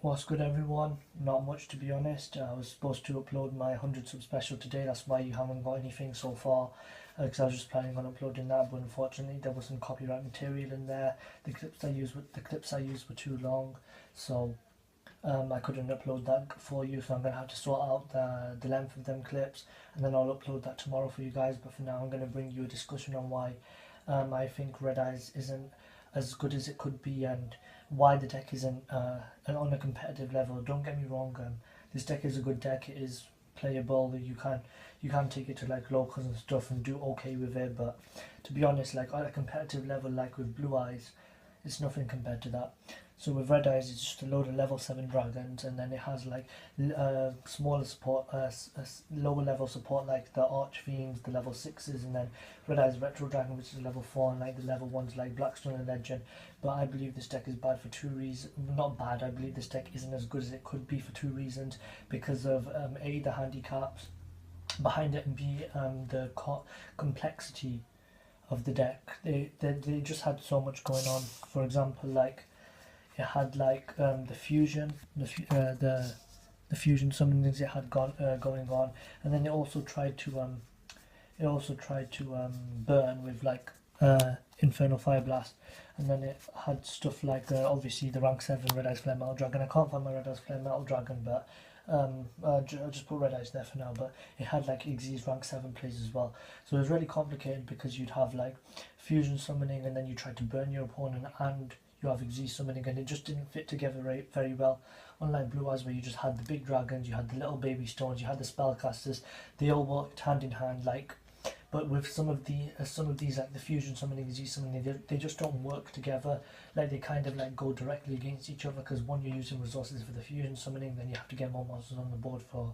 What's good, everyone? Not much, to be honest. I was supposed to upload my 100 sub special today. That's why you haven't got anything so far, because I was just planning on uploading that, but unfortunately there was some copyright material in there. The clips I used were too long, so I couldn't upload that for you. So I'm gonna have to sort out the length of them clips, and then I'll upload that tomorrow for you guys. But for now, I'm gonna bring you a discussion on why I think Red Eyes isn't as good as it could be, and why the deck isn't on a competitive level. Don't get me wrong, this deck is a good deck. It is playable. You can take it to like locals and stuff and do okay with it. But to be honest, like on a competitive level, like with Blue Eyes, it's nothing compared to that. So with Red Eyes, it's just a load of level 7 dragons, and then it has like smaller support, lower level support like the Archfiends, the level 6s, and then Red Eyes Retro Dragon, which is level 4, and like the level 1s like Blackstone and Legend. But I believe this deck is bad for two reasons. Not bad, I believe this deck isn't as good as it could be for two reasons. Because of A, the handicaps behind it, and B, the complexity of the deck. They just had so much going on. For example, like it had like the fusion, the fusion summonings it had going on, and then it also tried to burn with like Infernal Fire Blast, and then it had stuff like obviously the rank 7 Red Eyes Flare Metal Dragon. I can't find my Red Eyes Flare Metal Dragon, but I'll just put Red Eyes there for now. But it had like Xyz rank 7 plays as well, so it was really complicated because you'd have like fusion summoning, and then you try to burn your opponent, and you have Xyz summoning, and it just didn't fit together very well. Unlike Blue Eyes, where you just had the big dragons, you had the little baby stones, you had the spellcasters, they all worked hand in hand. Like, but with some of these like the fusion summoning, Xyz summoning, they just don't work together. Like they kind of like go directly against each other, because one, you're using resources for the fusion summoning, then you have to get more monsters on the board for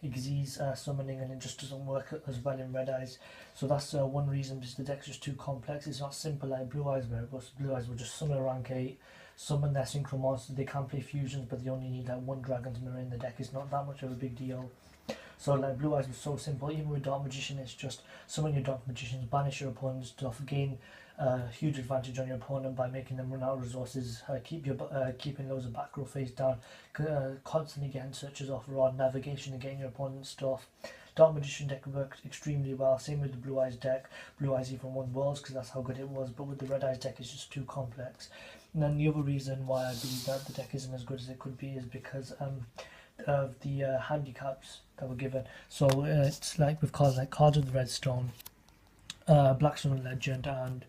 Xyz summoning, and it just doesn't work as well in Red Eyes. So that's one reason, because the deck's just too complex. It's not simple like Blue Eyes, where Blue Eyes will just summon a rank 8, summon their synchro monsters. They can play fusions, but they only need like one Dragon's Mirror in the deck. It's not that much of a big deal. So like Blue Eyes was so simple. Even with Dark Magician, it's just summon your Dark Magicians, banish your opponent's stuff, gain huge advantage on your opponent by making them run out of resources, keeping loads of back row face down, constantly getting searches off rod, navigation and getting your opponent's stuff. Dark Magician deck worked extremely well. Same with the Blue Eyes deck. Blue Eyes even won Worlds because that's how good it was. But with the Red Eyes deck, it's just too complex. And then the other reason why I believe that the deck isn't as good as it could be is because of the handicaps that were given. So it's like with cards like Cards of the Redstone, Blackstone Legend, and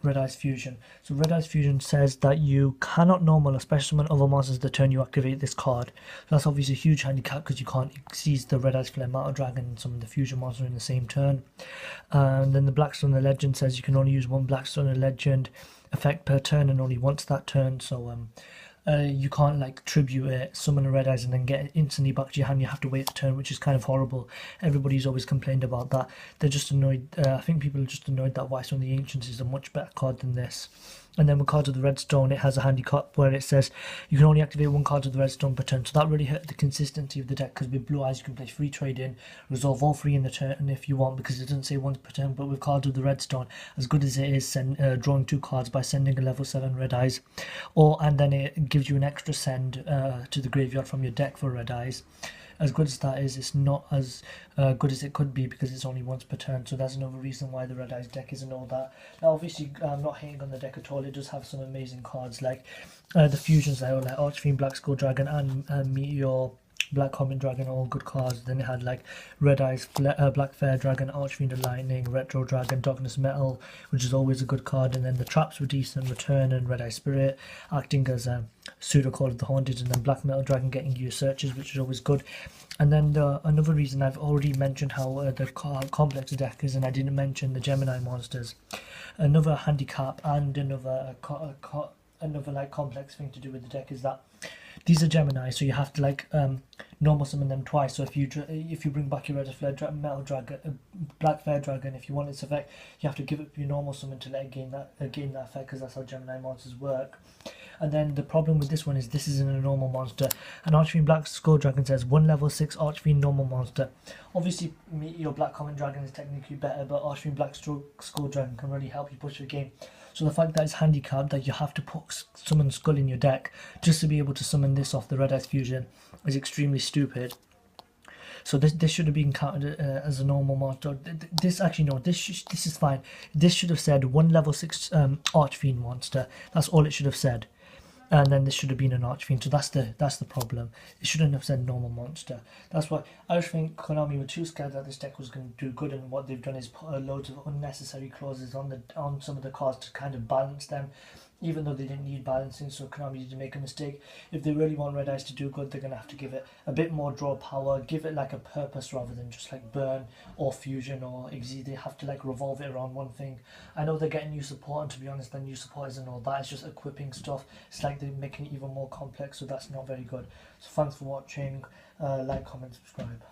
Red Eyes Fusion. So Red Eyes Fusion says that you cannot normal or special summon other monsters the turn you activate this card. So that's obviously a huge handicap, because you can't seize the Red Eyes Flare Metal Dragon and summon the fusion monster in the same turn. And then the Blackstone Legend says you can only use one Blackstone Legend effect per turn, and only once that turn. So you can't like tribute it, summon a Red Eyes, and then get it instantly back to your hand. You have to wait a turn, which is kind of horrible. Everybody's always complained about that. They're just annoyed. I think people are just annoyed that White Stone of the Ancients is a much better card than this. And then with Cards of the Redstone, it has a handicap where it says you can only activate one card of the Redstone per turn. So that really hurt the consistency of the deck, because with Blue Eyes you can play free trade in, resolve all three in the turn if you want, because it doesn't say once per turn. But with Cards of the Redstone, as good as it is drawing 2 cards by sending a level 7 Red Eyes, and then it gives you an extra send to the graveyard from your deck for Red Eyes. As good as that is, it's not as good as it could be, because it's only once per turn. So that's another reason why the Red Eyes deck isn't all that. Now obviously I'm not hating on the deck at all. It does have some amazing cards, like the fusions there, like Archfiend Black Skull Dragon and Meteor Black Comet Dragon, all good cards. Then it had like Red Eyes Black Fair Dragon, Archfiend of Lightning, Retro Dragon, Darkness Metal, which is always a good card. And then the traps were decent, Return and Red Eye Spirit acting as a pseudo Call of the Haunted, and then Black Metal Dragon getting you searches, which is always good. And then another reason, I've already mentioned how the complex deck is, and I didn't mention the Gemini monsters. Another handicap and another like complex thing to do with the deck is that these are Gemini, so you have to like normal summon them twice. So if you bring back your Red Flare Metal Dragon, Black Fair Dragon, if you want its effect, you have to give up your normal summon to let it gain that effect, because that's how Gemini monsters work. And then the problem with this one is this isn't a normal monster. And Archfiend Black Skull Dragon says 1 level 6 Archfiend normal monster. Obviously your Black Common Dragon is technically better, but Archfiend Black Skull Dragon can really help you push the game. So the fact that it's handicapped, that you have to put summon Skull in your deck just to be able to summon this off the Red Ice Fusion, is extremely stupid. So this should have been counted as a normal monster. This actually no, this is fine. This should have said one level 6 Archfiend monster. That's all it should have said. And then this should have been an Archfiend. So that's the problem. It shouldn't have said normal monster. That's why I just think Konami were too scared that this deck was going to do good, and what they've done is put loads of unnecessary clauses on some of the cards to kind of balance them, even though they didn't need balancing. So Konami didn't make a mistake. If they really want Red Ice to do good, they're going to have to give it a bit more draw power, give it like a purpose rather than just like burn or fusion or exceed. They have to like revolve it around one thing. I know they're getting new support, and to be honest, the new support isn't all that. It's just equipping stuff. It's like they're making it even more complex, so that's not very good. So thanks for watching. Like, comment, subscribe.